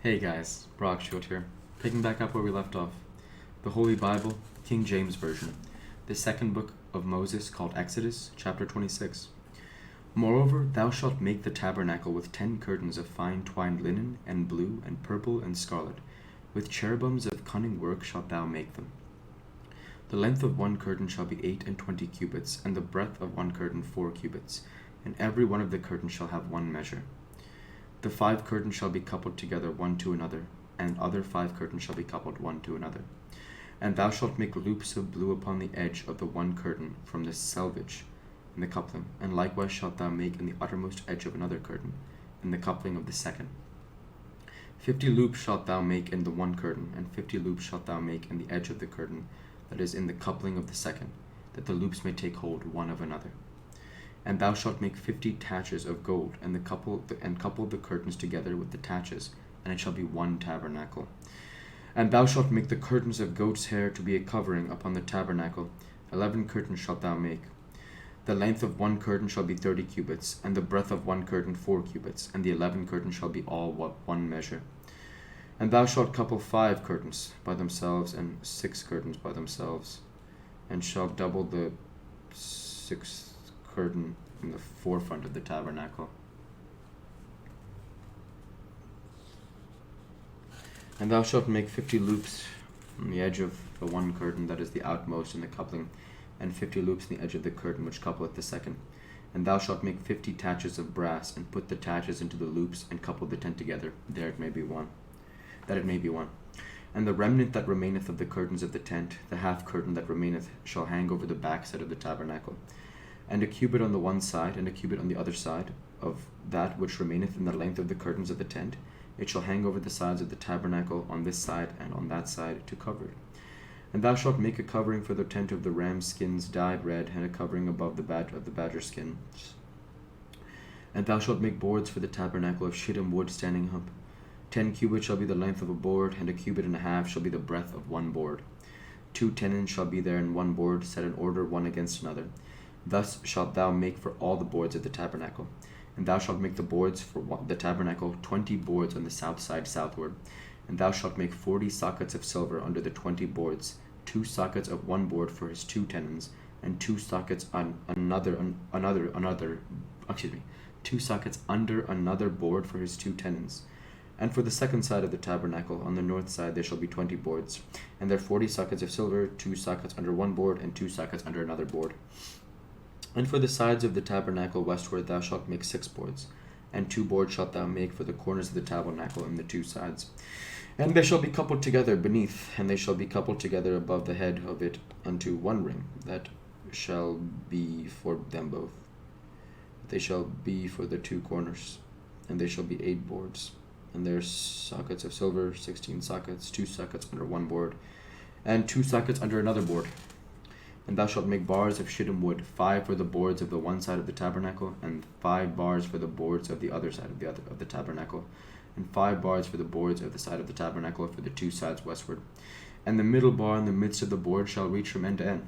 Hey guys, Brock Shield here, picking back up where we left off. The Holy Bible, King James Version, the second book of Moses called Exodus, chapter 26. Moreover, thou shalt make the tabernacle with 10 curtains of fine twined linen, and blue, and purple, and scarlet. With cherubims of cunning work shalt thou make them. The length of one curtain shall be 28 cubits, and the breadth of one curtain 4 cubits, and every one of the curtains shall have one measure. The 5 curtains shall be coupled together one to another, and other 5 curtains shall be coupled one to another. And thou shalt make loops of blue upon the edge of the one curtain from the selvage in the coupling, and likewise shalt thou make in the uttermost edge of another curtain, in the coupling of the second. 50 loops shalt thou make in the one curtain, and 50 loops shalt thou make in the edge of the curtain that is in the coupling of the second, that the loops may take hold one of another. And thou shalt make 50 taches of gold, and couple the curtains together with the taches, and it shall be one tabernacle. And thou shalt make the curtains of goat's hair to be a covering upon the tabernacle. 11 curtains shalt thou make. The length of one curtain shall be 30 cubits, and the breadth of one curtain 4 cubits, and the 11 curtains shall be all one measure. And thou shalt couple 5 curtains by themselves, and 6 curtains by themselves, and shalt double the 6th curtain in the forefront of the tabernacle. And thou shalt make 50 loops on the edge of the one curtain that is the outmost in the coupling, and 50 loops in the edge of the curtain which coupleth the second. And thou shalt make 50 taches of brass, and put the taches into the loops, and couple the tent together, that it may be one. And the remnant that remaineth of the curtains of the tent, the half curtain that remaineth, shall hang over the backside of the tabernacle, and a cubit on the one side, and a cubit on the other side of that which remaineth in the length of the curtains of the tent. It shall hang over the sides of the tabernacle on this side and on that side to cover it. And thou shalt make a covering for the tent of the ram skins dyed red, and a covering above the badger skins. And thou shalt make boards for the tabernacle of shittim wood standing up. 10 cubits shall be the length of a board, and a cubit and a half shall be the breadth of one board. 2 tenons shall be there in one board, set in order one against another. Thus shalt thou make for all the boards of the tabernacle. And thou shalt make the boards for the tabernacle 20 boards on the south side southward. And thou shalt make 40 sockets of silver under the 20 boards, 2 sockets of one board for his 2 tenons, and 2 sockets two sockets under another board for his 2 tenons. And for the second side of the tabernacle, on the north side, there shall be 20 boards, and there 40 sockets of silver, 2 sockets under one board, and 2 sockets under another board. And for the sides of the tabernacle westward thou shalt make 6 boards, and 2 boards shalt thou make for the corners of the tabernacle in the 2 sides. And they shall be coupled together beneath, and they shall be coupled together above the head of it unto one ring, that shall be for them both. They shall be for the 2 corners, and they shall be 8 boards. And their sockets of silver, 16 sockets, 2 sockets under one board, and 2 sockets under another board. And thou shalt make bars of shittim wood, 5 for the boards of the one side of the tabernacle, and 5 bars for the boards of the other side of the tabernacle, and 5 bars for the boards of the side of the tabernacle for the 2 sides westward. And the middle bar in the midst of the board shall reach from end to end.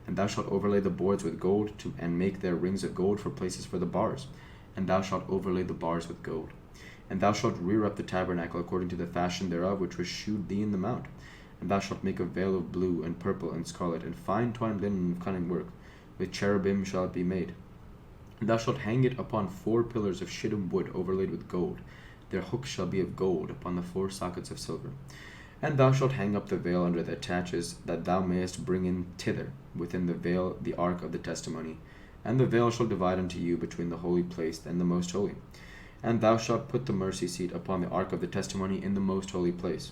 And thou shalt overlay the boards with gold, and make their rings of gold for places for the bars. And thou shalt overlay the bars with gold. And thou shalt rear up the tabernacle according to the fashion thereof which was shewed thee in the mount. And thou shalt make a veil of blue, and purple, and scarlet, and fine twined linen of cunning work. With cherubim shall it be made. And thou shalt hang it upon 4 pillars of shittim wood overlaid with gold. Their hooks shall be of gold upon the 4 sockets of silver. And thou shalt hang up the veil under the taches, that thou mayest bring in thither within the veil the ark of the testimony. And the veil shall divide unto you between the holy place and the most holy. And thou shalt put the mercy seat upon the ark of the testimony in the most holy place.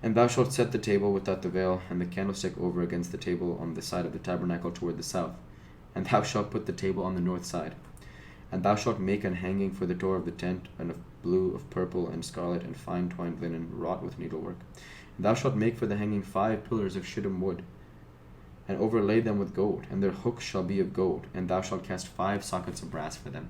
And thou shalt set the table without the veil, and the candlestick over against the table on the side of the tabernacle toward the south. And thou shalt put the table on the north side. And thou shalt make an hanging for the door of the tent, and of blue, of purple, and scarlet, and fine twined linen, wrought with needlework. And thou shalt make for the hanging 5 pillars of shittim wood, and overlay them with gold, and their hooks shall be of gold. And thou shalt cast 5 sockets of brass for them.